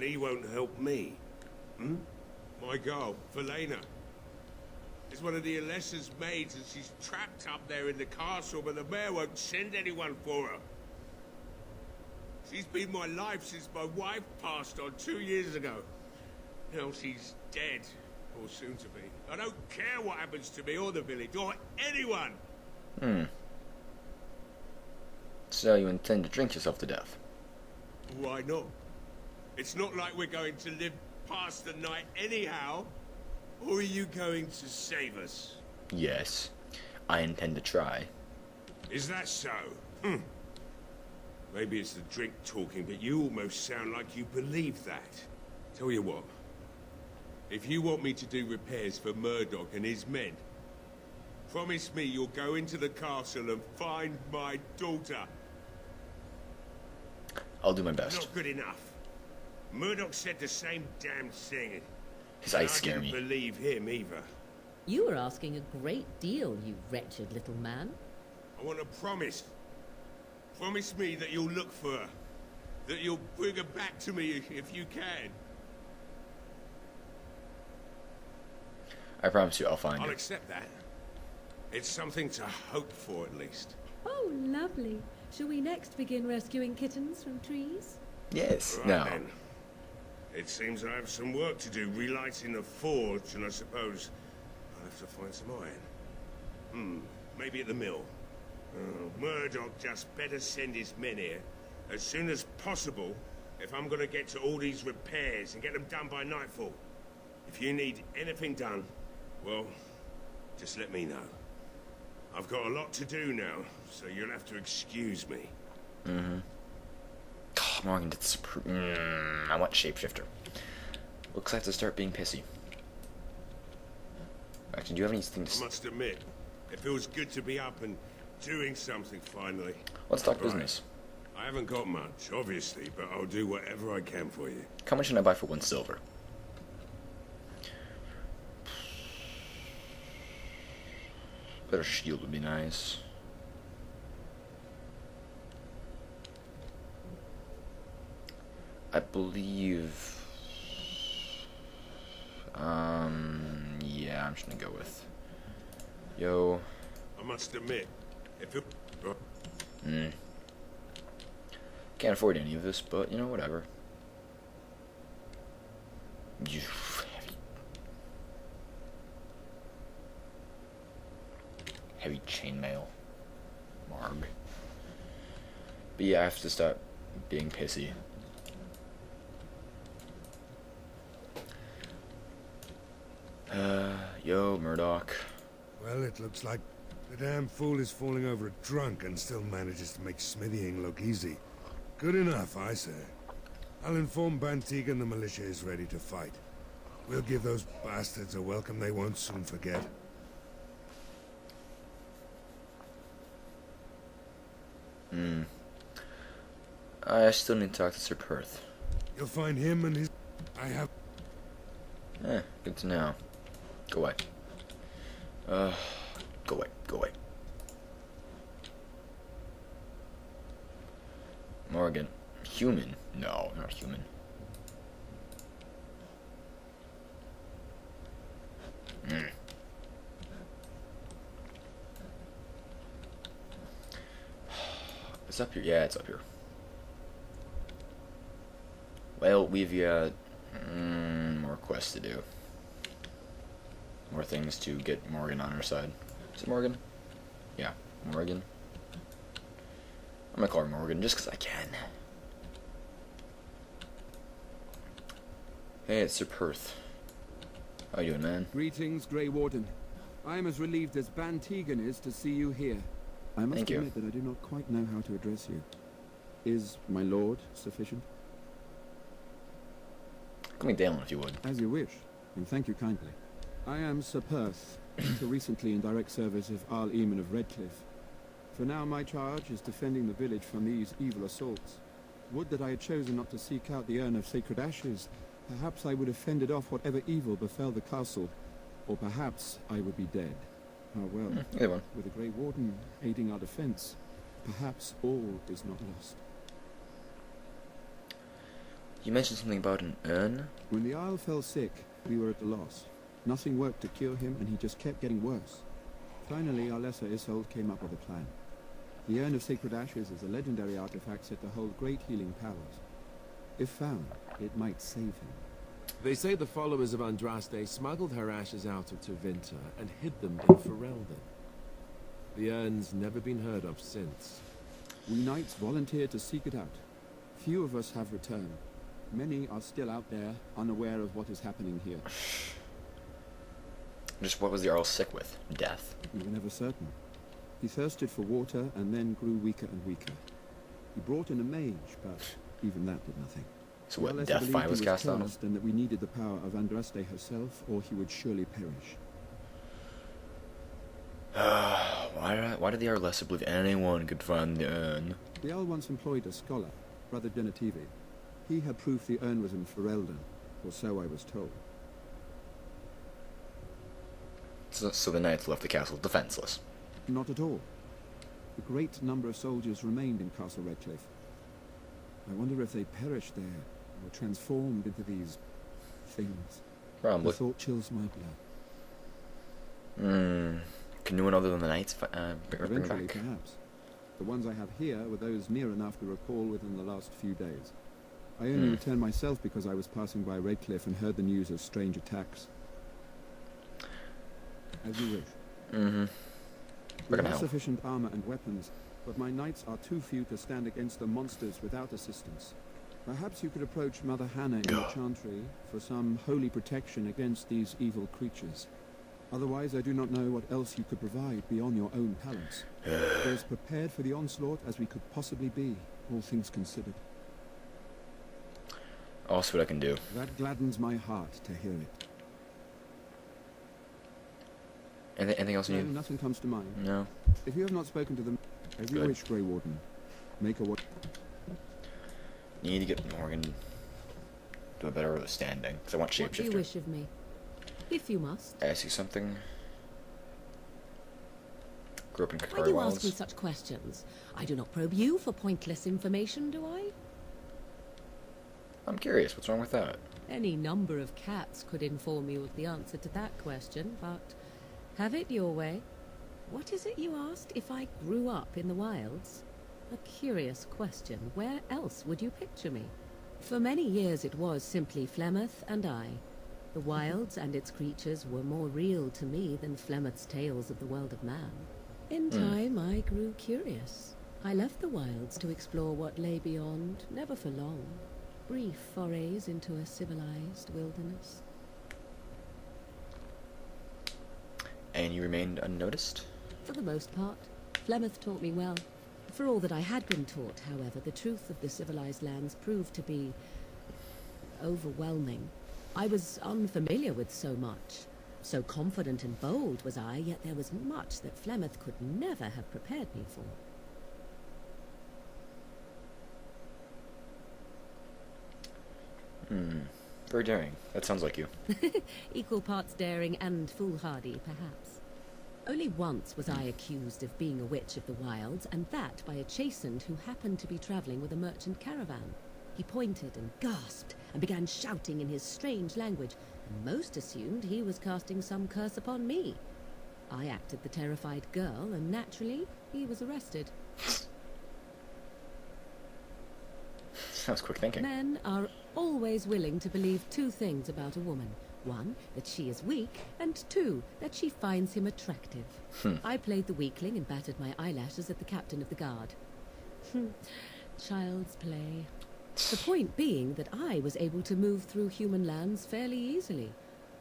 and he won't help me. Hmm? My girl, Velena, is one of the Alessa's maids, and she's trapped up there in the castle, but the mayor won't send anyone for her. She's been my life since my wife passed on 2 years ago. Now she's dead, or soon to be. I don't care what happens to me or the village, or anyone! So you intend to drink yourself to death? Why not? It's not like we're going to live past the night anyhow. Or are you going to save us? Yes, I intend to try. Is that so? Maybe it's the drink talking, but you almost sound like you believe that. Tell you what, if you want me to do repairs for Murdoch and his men, promise me you'll go into the castle and find my daughter. I'll do my best. Not good enough. Murdoch said the same damn thing. His eyes scare me. I didn't believe him either. You were asking a great deal, you wretched little man. I want a promise. Promise me that you'll look for her. That you'll bring her back to me if you can. I promise you I'll find I'll her. accept that. It's something to hope for, at least. Oh, lovely. Shall we next begin rescuing kittens from trees? Yes, Right now. then. It seems I have some work to do relighting the forge, and I suppose I'll have to find some iron. Maybe at the mill. Murdoch just better send his men here as soon as possible if I'm gonna get to all these repairs and get them done by nightfall. If you need anything done, well, just let me know. I've got a lot to do now, so you'll have to excuse me. Oh, Morgan did I want shapeshifter. Looks like I have to start being pissy. Actually, do you have anything to I must admit, it feels good to be up and doing something finally. Let's talk Right. business. I haven't got much, obviously, but I'll do whatever I can for you. How much can I buy for 1 silver? Better shield would be nice. I believe... yeah, I'm just gonna go with... Yo... I must admit, if it... Can't afford any of this, but, you know, whatever. You heavy chainmail. Marg. But yeah, I have to stop being pissy. Yo, Murdoch. Well, it looks like the damn fool is falling over a drunk and still manages to make smithying look easy. Good enough, I say. I'll inform Bantigan the militia is ready to fight. We'll give those bastards a welcome they won't soon forget. I still need to talk to Sir Perth. You'll find him and his... I have... Good to know. Go away. Go away, go away. Morgan. Human? No, not human. It's up here. Yeah, it's up here. Well, we've got more quests to do. More things to get Morgan on our side. Is it Morgan? Yeah, Morgan. I'm gonna call her Morgan just because I can. Hey, it's Sir Perth. How you doing, man? Greetings, Grey Warden. I am as relieved as Bantigan is to see you here. I must Thank you. admit that I do not quite know how to address you. Is my lord sufficient? Call me Dalen if you would. As you wish, and thank you kindly. I am Sir Perth, until recently in direct service of Arl Eamon of Redcliffe. For now my charge is defending the village from these evil assaults. Would that I had chosen not to seek out the urn of sacred ashes. Perhaps I would have fended off whatever evil befell the castle, or perhaps I would be dead. Ah well, Either one. with the Grey Warden aiding our defense, perhaps all is not lost. You mentioned something about an urn? When the Isle fell sick, we were at a loss. Nothing worked to cure him, and he just kept getting worse. Finally, our lesser Isolde came up with a plan. The Urn of Sacred Ashes is a legendary artifact said to hold great healing powers. If found, it might save him. They say the followers of Andraste smuggled her ashes out of Tevinter and hid them in Ferelden. The urn's never been heard of since. We knights volunteered to seek it out. Few of us have returned. Many are still out there, unaware of what is happening here. Just what was the Earl sick with? Death? We were never certain. He thirsted for water and then grew weaker and weaker. He brought in a mage, but even that did nothing. So what, Our lesser death believed fire he was cast on him? cursed and that we needed the power of Andraste herself, or he would surely perish. Why did the Arlessa believe anyone could find the urn? The Earl once employed a scholar, Brother Genetivi. He had proof the urn was in Ferelden, or so I was told. So the knights left the castle defenseless. Not at all. A great number of soldiers remained in Castle Redcliffe. I wonder if they perished there, or transformed into these things. Probably. The thought chills my blood. Can no one other than the knights bring Eventually, back? perhaps. The ones I have here were those near enough to recall within the last few days. I only returned myself because I was passing by Redcliffe and heard the news of strange attacks. As you wish. Mm-hmm. We gonna have help. sufficient armor and weapons, but my knights are too few to stand against the monsters without assistance. Perhaps you could approach Mother Hannah in the Chantry for some holy protection against these evil creatures. Otherwise, I do not know what else you could provide beyond your own talents. We're as prepared for the onslaught as we could possibly be, all things considered. I'll see what I can do. That gladdens my heart to hear it. Anything else you No, need? nothing comes to mind. No. If you have not spoken to them, as you Good. wish, Grey Warden. Make a what? Need to get Morgan to a better standing, because I want What do you shapeshifter. wish of me? If you must. Ask you something. Grew up in Why do you ask me Wilds. such questions? I do not probe you for pointless information, do I? I'm curious, what's wrong with that? Any number of cats could inform you of the answer to that question, but have it your way. What is it you asked if I grew up in the wilds? A curious question. Where else would you picture me? For many years it was simply Flemeth and I. The wilds and its creatures were more real to me than Flemeth's tales of the world of man. In time I grew curious. I left the wilds to explore what lay beyond, never for long. Brief forays into a civilized wilderness. And you remained unnoticed? For the most part, Flemeth taught me well. For all that I had been taught, however, the truth of the civilized lands proved to be overwhelming. I was unfamiliar with so much. So confident and bold was I, yet there was much that Flemeth could never have prepared me for. Very daring. That sounds like you. Equal parts daring and foolhardy, perhaps. Only once was I accused of being a witch of the wilds, and that by a chastened who happened to be travelling with a merchant caravan. He pointed and gasped, and began shouting in his strange language, and most assumed he was casting some curse upon me. I acted the terrified girl, and naturally, he was arrested. Sounds quick thinking. Men are always willing to believe two things about a woman. One, that she is weak, and two, that she finds him attractive. I played the weakling and battered my eyelashes at the captain of the guard. Child's play. The point being that I was able to move through human lands fairly easily.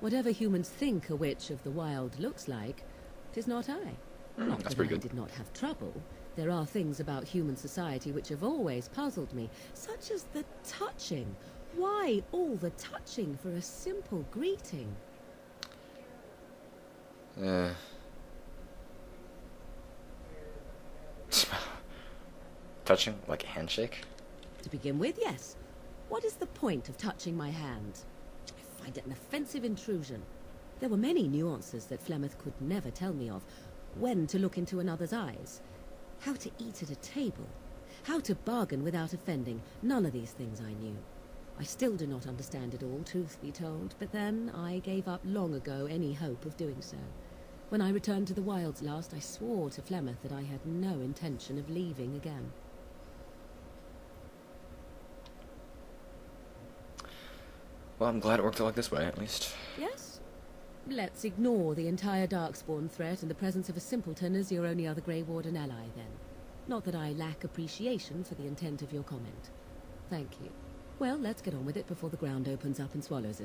Whatever humans think a witch of the wild looks like, 'tis not I. Not that's that pretty I good. did not have trouble. There are things about human society which have always puzzled me, such as the touching. Why all the touching for a simple greeting? Touching? Like a handshake? To begin with, yes. What is the point of touching my hand? I find it an offensive intrusion. There were many nuances that Flemeth could never tell me of. When to look into another's eyes. How to eat at a table. How to bargain without offending. None of these things I knew. I still do not understand it all, truth be told, but then I gave up long ago any hope of doing so. When I returned to the wilds last, I swore to Flemeth that I had no intention of leaving again. Well, I'm glad it worked out like this way, at least. Yes? Let's ignore the entire Darkspawn threat and the presence of a simpleton as your only other Grey Warden ally, then. Not that I lack appreciation for the intent of your comment. Thank you. Well, let's get on with it before the ground opens up and swallows us.